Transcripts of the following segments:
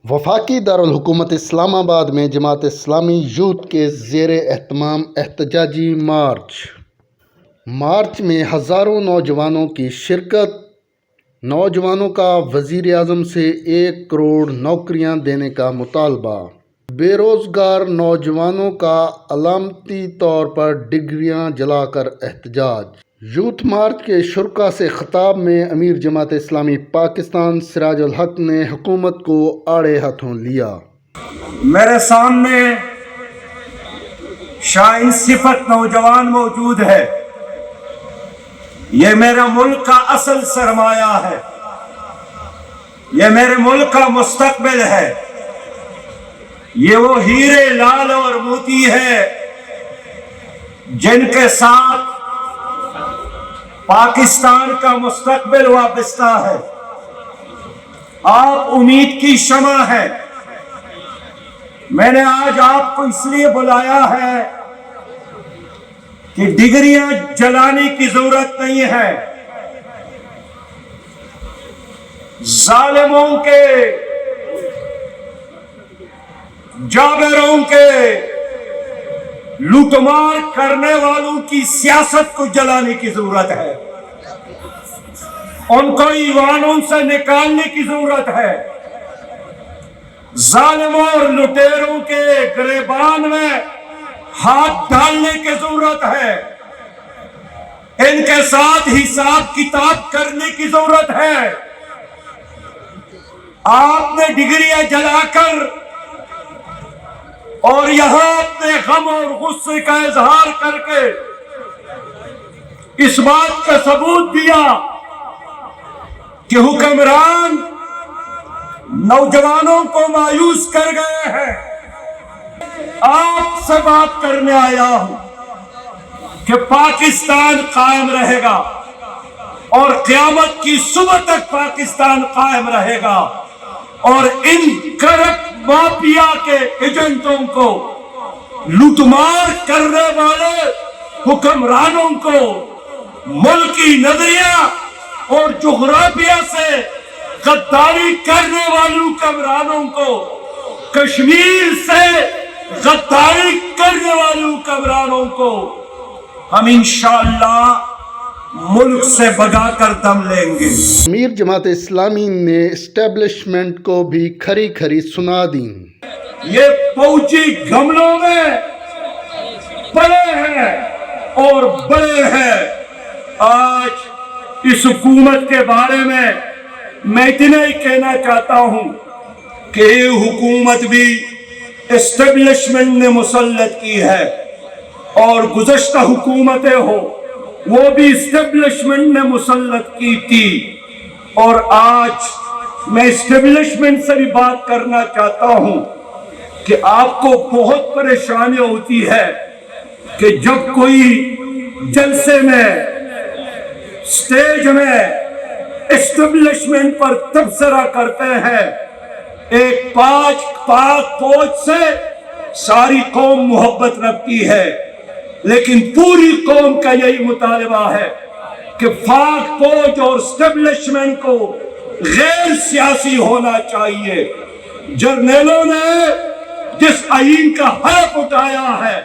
وفاقی دارالحکومت اسلام آباد میں جماعت اسلامی یوتھ کے زیر اہتمام احتجاجی مارچ میں ہزاروں نوجوانوں کی شرکت۔ نوجوانوں کا وزیر اعظم سے 1 کروڑ نوکریاں دینے کا مطالبہ۔ بے روزگار نوجوانوں کا علامتی طور پر ڈگریاں جلا کر احتجاج۔ یوتھ مارچ کے شرکاء سے خطاب میں امیر جماعت اسلامی پاکستان سراج الحق نے حکومت کو آڑے ہاتھوں لیا۔ میرے سامنے شائن صفت نوجوان موجود ہے۔ یہ میرے ملک کا اصل سرمایہ ہے، یہ میرے ملک کا مستقبل ہے، یہ وہ ہیرے لال اور موتی ہے جن کے ساتھ پاکستان کا مستقبل وابستہ ہے۔ آپ امید کی شمع ہے۔ میں نے آج آپ کو اس لیے بلایا ہے کہ ڈگریاں جلانے کی ضرورت نہیں ہے۔ ظالموں کے، جابروں کے، لوٹ مار کرنے والوں کی سیاست کو جلانے کی ضرورت ہے۔ ان کو ایوانوں سے نکالنے کی ضرورت ہے۔ ظالموں اور لٹیروں کے گریبان میں ہاتھ ڈالنے کی ضرورت ہے۔ ان کے ساتھ حساب کتاب کرنے کی ضرورت ہے۔ آپ نے ڈگریاں جلا کر اور یہاں اپنے غم اور غصے کا اظہار کر کے اس بات کا ثبوت دیا کہ حکمران نوجوانوں کو مایوس کر گئے ہیں۔ آپ سے بات کرنے آیا ہوں کہ پاکستان قائم رہے گا اور قیامت کی صبح تک پاکستان قائم رہے گا، اور ان کرپٹ مافیا کے ایجنٹوں کو، لوٹ مار کرنے والے حکمرانوں کو، ملکی نظریہ اور جغرافیہ سے غداری کرنے والے حکمرانوں کو، کشمیر سے غداری کرنے والے حکمرانوں کو ہم انشاءاللہ ملک سے بھگا کر دم لیں گے۔ امیر جماعت اسلامی نے اسٹیبلشمنٹ کو بھی کھری کھری سنا دی۔ یہ فوجی گملوں میں بڑے ہیں اور بڑے ہیں۔ آج اس حکومت کے بارے میں اتنا ہی کہنا چاہتا ہوں کہ یہ حکومت بھی اسٹیبلشمنٹ نے مسلط کی ہے، اور گزشتہ حکومتیں ہو وہ بھی اسٹیبلشمنٹ نے مسلط کی تھی۔ اور آج میں اسٹیبلشمنٹ سے بھی بات کرنا چاہتا ہوں کہ آپ کو بہت پریشانی ہوتی ہے کہ جب کوئی جلسے میں، سٹیج میں اسٹیبلشمنٹ پر تبصرہ کرتے ہیں، ایک پاک فوج سے ساری قوم محبت رکھتی ہے، لیکن پوری قوم کا یہی مطالبہ ہے کہ پاک فوج اور اسٹیبلشمنٹ کو غیر سیاسی ہونا چاہیے۔ جرنیلوں نے جس آئین کا حلف اٹھایا ہے،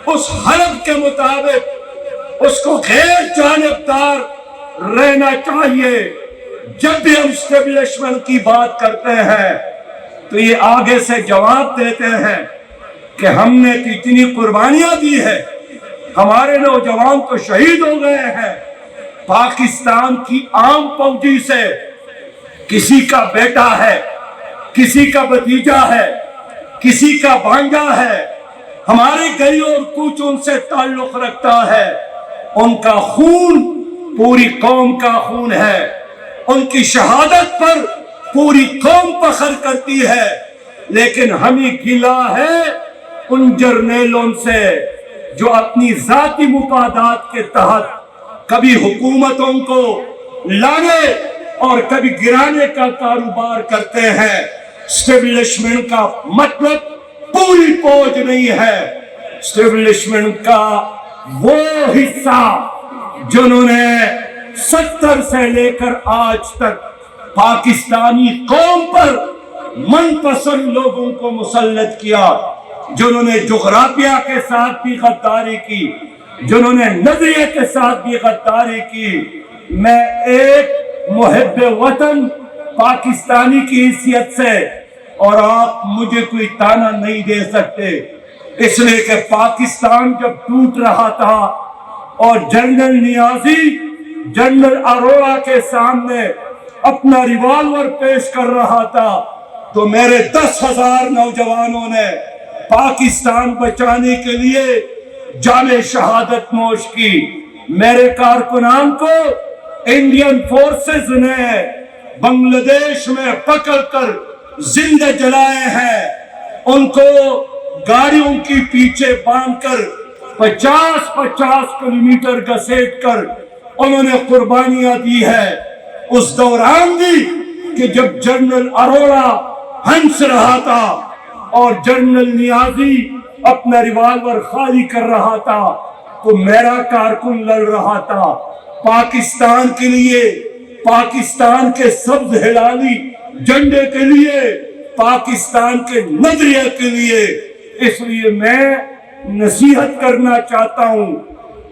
اس حلف کے مطابق اس کو غیر جانبدار رہنا چاہیے۔ جب بھی ہم اسٹیبلشمنٹ کی بات کرتے ہیں تو یہ آگے سے جواب دیتے ہیں کہ ہم نے تو اتنی قربانیاں دی ہے، ہمارے نوجوان تو شہید ہو گئے ہیں۔ پاکستان کی عام فوجی سے کسی کا بیٹا ہے، کسی کا بھتیجا ہے، کسی کا بھانجا ہے، ہمارے گلی اور کوچوں سے تعلق رکھتا ہے۔ ان کا خون پوری قوم کا خون ہے، ان کی شہادت پر پوری قوم فخر کرتی ہے، لیکن ہمیں گلہ ہے ان جرنیلوں سے جو اپنی ذاتی مفادات کے تحت کبھی حکومتوں کو لانے اور کبھی گرانے کا کاروبار کرتے ہیں۔ اسٹیبلشمنٹ کا مطلب پوری فوج نہیں ہے، اسٹیبلشمنٹ کا وہ حصہ جنہوں نے 70 سے لے کر آج تک پاکستانی قوم پر من پسند لوگوں کو مسلط کیا، جنہوں نے جغرافیہ کے ساتھ بھی غداری کی، جنہوں نے نظریے کے ساتھ بھی غداری کی۔ میں ایک محب وطن پاکستانی کی حیثیت سے، اور آپ مجھے کوئی تانا نہیں دے سکتے، اس لیے کہ پاکستان جب ٹوٹ رہا تھا اور جنرل نیازی جنرل اروڑا کے سامنے اپنا ریوالور پیش کر رہا تھا تو میرے 10,000 نوجوانوں نے پاکستان بچانے کے لیے جام شہادت نوش کی۔ میرے کارکنان کو انڈین فورسز نے بنگلہ دیش میں پکڑ کر زندہ جلائے ہیں، ان کو گاڑیوں کی پیچھے باندھ کر 50 کلومیٹر گھسیٹ کر انہوں نے قربانیاں دی ہے۔ اس دوران بھی کہ جب جنرل اروڑا ہنس رہا تھا اور جنرل نیازی اپنا ریوالور خالی کر رہا تھا تو میرا کارکن لڑ رہا تھا پاکستان کے لیے، پاکستان کے سبز ہلالی جھنڈے کے لیے، پاکستان کے نظریے کے لیے۔ اس لیے میں نصیحت کرنا چاہتا ہوں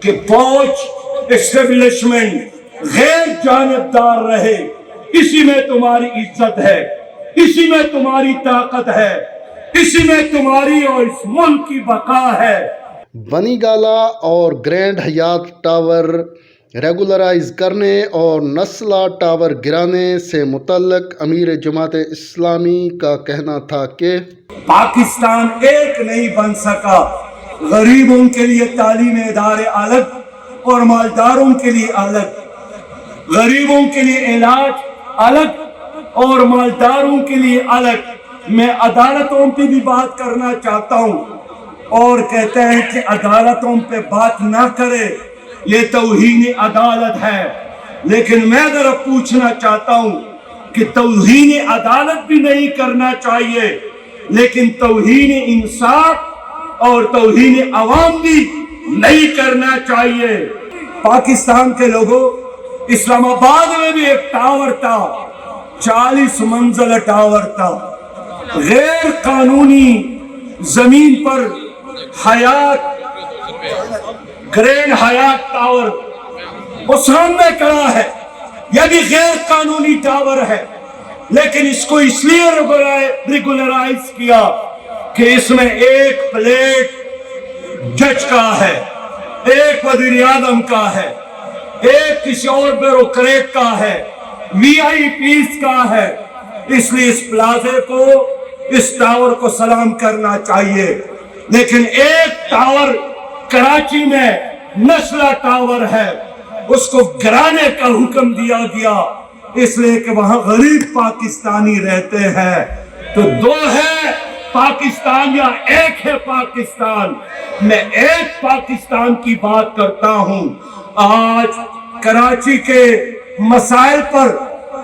کہ فوج اسٹیبلشمنٹ غیر جانبدار رہے، اسی میں تمہاری عزت ہے، اسی میں تمہاری طاقت ہے، اسی میں تمہاری اور اس ملک کی بقا ہے۔ بنی گالہ اور گرینڈ حیات ٹاور ریگولرائز کرنے اور نسلہ ٹاور گرانے سے متعلق امیر جماعت اسلامی کا کہنا تھا کہ پاکستان ایک نہیں بن سکا، غریبوں کے لیے تعلیمی ادارے الگ اور مالداروں کے لیے الگ، غریبوں کے لیے علاج الگ اور مالداروں کے لیے الگ۔ میں عدالتوں پہ بھی بات کرنا چاہتا ہوں، اور کہتے ہیں کہ عدالتوں پہ بات نہ کرے، یہ توہین عدالت ہے، لیکن میں ذرا پوچھنا چاہتا ہوں کہ توہین عدالت بھی نہیں کرنا چاہیے، لیکن توہین انصاف اور توہین عوام بھی نہیں کرنا چاہیے۔ پاکستان کے لوگوں، اسلام آباد میں بھی ایک ٹاور تھا، 40 منزلہ ٹاور تھا، غیر قانونی زمین پر حیات گرینڈ حیات ٹاور وہ سامنے کھڑا ہے، یہ بھی غیر قانونی ٹاور ہے، لیکن اس کو اس لیے ریگولرائز کیا کہ اس میں ایک پلیٹ جج کا ہے، ایک وزیر اعظم کا ہے، ایک کسی اور بیوروکریٹ کا ہے، وی آئی پیز کا ہے۔ اس لیے اس پلازے کو، اس ٹاور کو سلام کرنا چاہیے، لیکن ایک ٹاور کراچی میں نسلہ ٹاور ہے، اس کو گرانے کا حکم دیا گیا، اس لیے کہ وہاں غریب پاکستانی رہتے ہیں۔ تو دو ہے پاکستان یا ایک ہے پاکستان؟ میں ایک پاکستان کی بات کرتا ہوں۔ آج کراچی کے مسائل پر،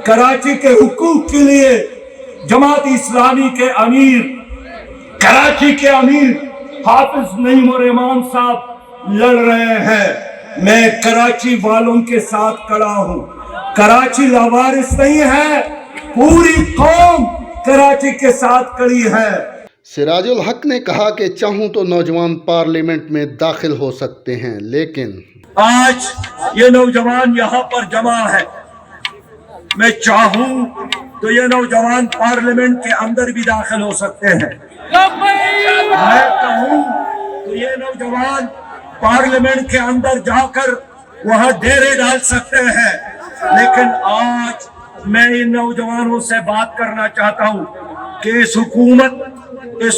کراچی کے حقوق کے لیے جماعت اسلامی کے امیر، کراچی کے امیر حافظ نعیم الرحمان صاحب لڑ رہے ہیں۔ میں کراچی والوں کے ساتھ کھڑا ہوں، کراچی لاوارث نہیں ہے، پوری قوم کراچی کے ساتھ کھڑی ہے۔ سراج الحق نے کہا کہ چاہوں تو نوجوان پارلیمنٹ میں داخل ہو سکتے ہیں، لیکن آج یہ نوجوان یہاں پر جمع ہے، میں چاہوں تو یہ نوجوان پارلیمنٹ کے اندر بھی داخل ہو سکتے ہیں، میں کہوں تو یہ نوجوان پارلیمنٹ کے اندر جا کر وہاں ڈیرے ڈال سکتے ہیں، لیکن آج میں ان نوجوانوں سے بات کرنا چاہتا ہوں کہ اس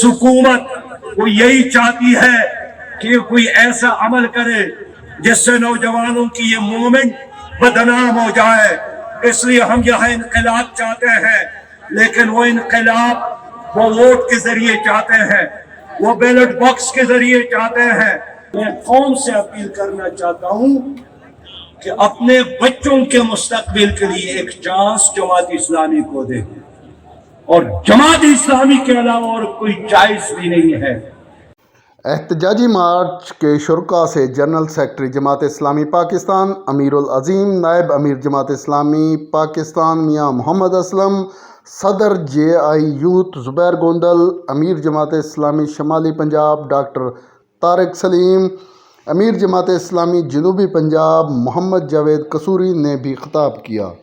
حکومت وہ یہی چاہتی ہے کہ کوئی ایسا عمل کرے جس سے نوجوانوں کی یہ موومنٹ بدنام ہو جائے۔ اس لیے ہم یہاں انقلاب چاہتے ہیں، لیکن وہ انقلاب وہ ووٹ کے ذریعے چاہتے ہیں، وہ بیلٹ باکس کے ذریعے چاہتے ہیں۔ میں قوم سے اپیل کرنا چاہتا ہوں کہ اپنے بچوں کے مستقبل کے لیے ایک چانس جماعت اسلامی کو دے، اور جماعت اسلامی کے علاوہ اور کوئی چوائس بھی نہیں ہے۔ احتجاجی مارچ کے شرکاء سے جنرل سیکرٹری جماعت اسلامی پاکستان امیر العظیم، نائب امیر جماعت اسلامی پاکستان میاں محمد اسلم، صدر JI یوتھ زبیر گوندل، امیر جماعت اسلامی شمالی پنجاب ڈاکٹر طارق سلیم، امیر جماعت اسلامی جنوبی پنجاب محمد جاوید قصوری نے بھی خطاب کیا۔